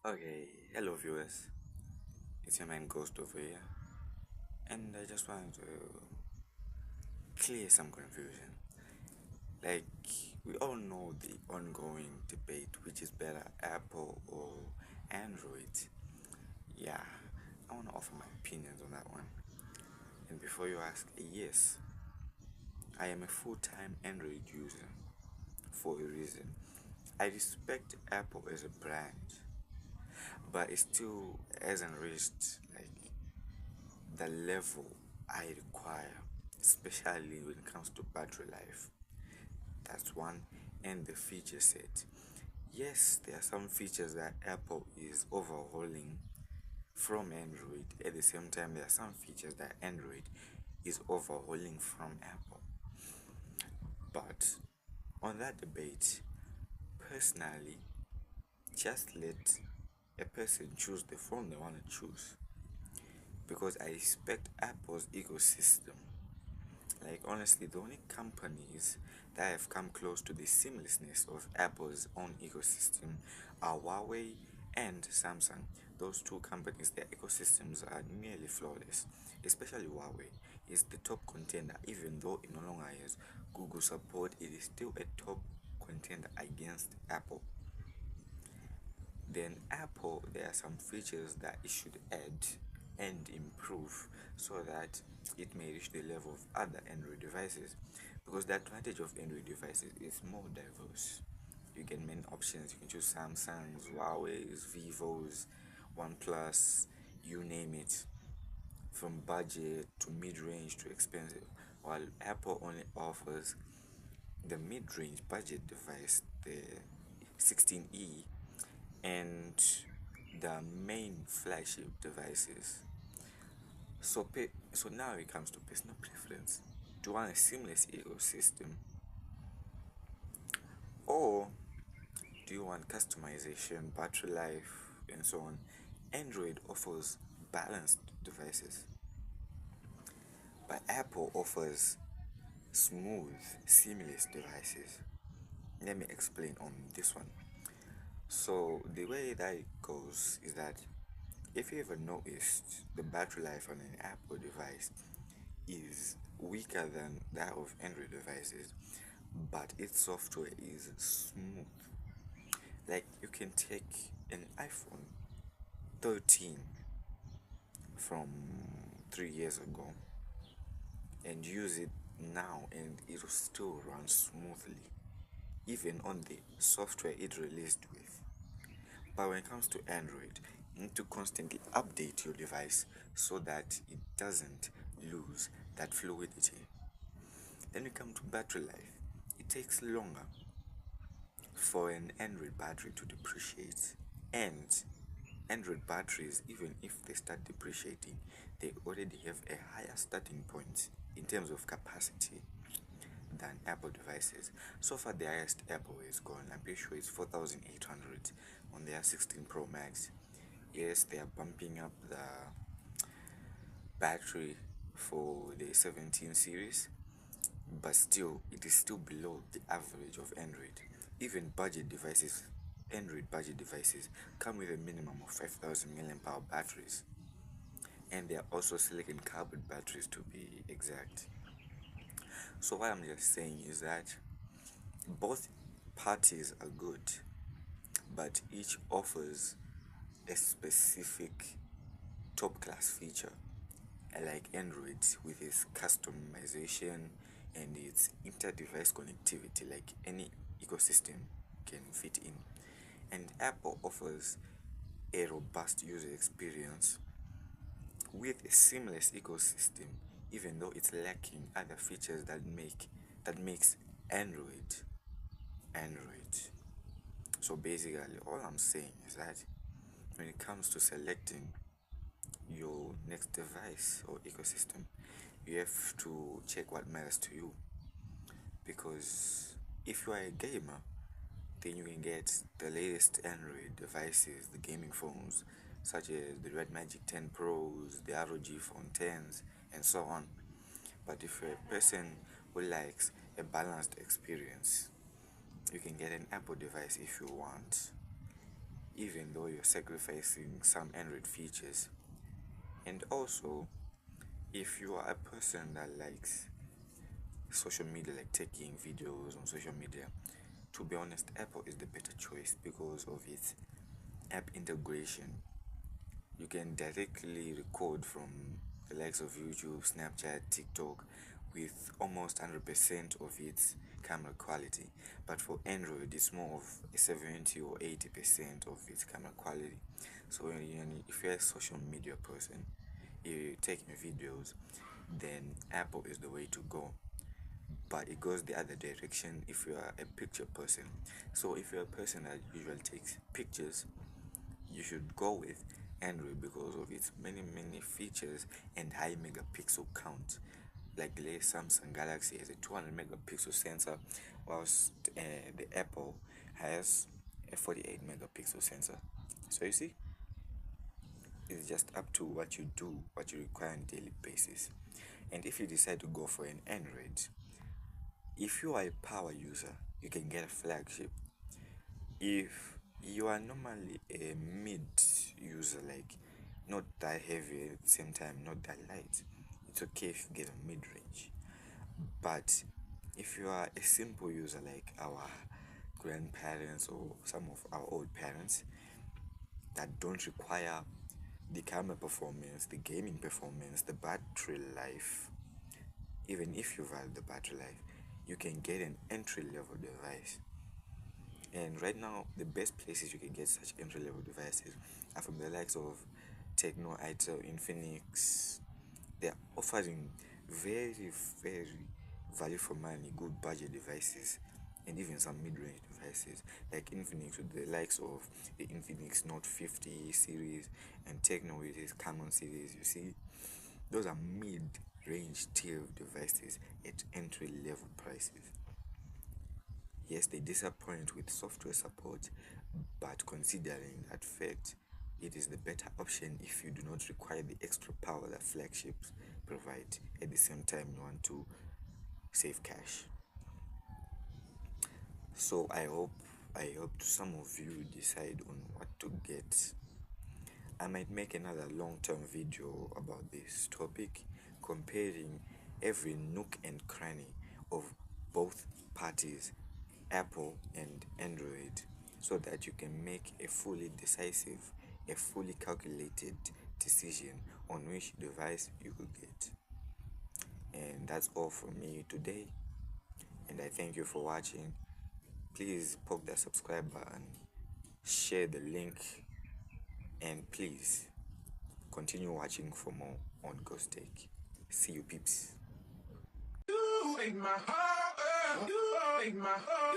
Okay, hello viewers. It's your man Ghost over here, and I just wanted to clear some confusion. Like, we all know the ongoing debate which is better, Apple or Android. Yeah, I want to offer my opinions on that one. And before you ask, yes, I am a full time Android user for a reason. I respect Apple as a brand, but it still hasn't reached like the level I require, especially when it comes to battery life. That's one, and the feature set. Yes, there are some features that Apple is overhauling from Android. At the same time, there are some features that Android is overhauling from Apple. But on that debate, personally, just let a person choose the phone they want to choose because I respect Apple's ecosystem. Like honestly, the only companies that have come close to the seamlessness of Apple's own ecosystem are Huawei and Samsung. Those two companies, their ecosystems are nearly flawless. Especially Huawei is the top contender, even though it no longer has Google support, it is still a top contender against Apple. Then Apple, there are some features that it should add and improve so that it may reach the level of other Android devices. Because the advantage of Android devices is more diverse. You get many options. You can choose Samsung's, Huawei's, Vivo's, OnePlus, you name it, from budget to mid-range to expensive. While Apple only offers the mid-range budget device, the 16E, and the main flagship devices. So now it comes to personal preference. Do you want a seamless ecosystem or do you want customization, battery life, and so on? Android offers balanced devices, but Apple offers smooth, seamless devices. Let me explain on this one. So the way that it goes is that if you ever noticed, the battery life on an Apple device is weaker than that of Android devices, but its software is smooth. Like you can take an iPhone 13 from 3 years ago and use it now, and it will still run smoothly, even on the software it released with. But when it comes to Android, you need to constantly update your device so that it doesn't lose that fluidity. Then we come to battery life. It takes longer for an Android battery to depreciate, and Android batteries, even if they start depreciating, they already have a higher starting point in terms of capacity than Apple devices. So far, the highest Apple is gone. I'm pretty sure it's 4,800 on their 16 Pro Max. Yes, they are bumping up the battery for the 17 series, but still, it is still below the average of Android. Even budget devices, Android budget devices, come with a minimum of 5,000 milliamp hour batteries, and they are also silicon carbon batteries to be exact. So, what I'm just saying is that both parties are good, but each offers a specific top class feature, like Android with its customization and its inter-device connectivity, like any ecosystem can fit in. And Apple offers a robust user experience with a seamless ecosystem, even though it's lacking other features that makes Android Android. So basically, all I'm saying is that when it comes to selecting your next device or ecosystem, you have to check what matters to you. Because if you are a gamer, then you can get the latest Android devices, the gaming phones, such as the Red Magic 10 Pros, the ROG Phone 10s, and so on. But if you're a person who likes a balanced experience, you can get an Apple device if you want. even though you're sacrificing some Android features. And also, if you are a person that likes social media, like taking videos on social media, to be honest, Apple is the better choice because of its app integration. You can directly record from the likes of YouTube, Snapchat, TikTok with almost 100% of its camera quality. But for Android, it's more of a 70 or 80% of its camera quality. So if you're a social media person, you're taking videos, then Apple is the way to go. But it goes the other direction if you are a picture person. So if you're a person that usually takes pictures, you should go with Android because of its many features and high megapixel count. Like the latest Samsung Galaxy has a 200 megapixel sensor, whilst the Apple has a 48 megapixel sensor. So you see, it's just up to what you do, what you require on a daily basis. And if you decide to go for an Android, if you are a power user, you can get a flagship. If you are normally a mid user, like not that heavy at the same time, not that light, it's okay if you get a mid range. But if you are a simple user like our grandparents or some of our old parents that don't require the camera performance, the gaming performance, the battery life, even if you value the battery life, you can get an entry level device. And right now, the best places you can get such entry level devices are from the likes of Techno, Itel, Infinix. They are offering very value for money, good budget devices, and even some mid-range devices like Infinix with the likes of the Infinix Note 50 series and Techno with its Camon series. You see, those are mid-range tier devices at entry level prices. Yes, they disappoint with software support, but considering that fact, it is the better option if you do not require the extra power that flagships provide. At the same time, you want to save cash. So I hope some of you decide on what to get. I might make another long-term video about this topic, comparing every nook and cranny of both parties, Apple and Android, so that you can make a fully decisive, a fully calculated decision on which device you will get. And that's all from me today, and I thank you for watching. Please poke that subscribe button, share the link, and please continue watching for more on Ghost Take. See you, peeps. You ain't my heart, you ain't my heart.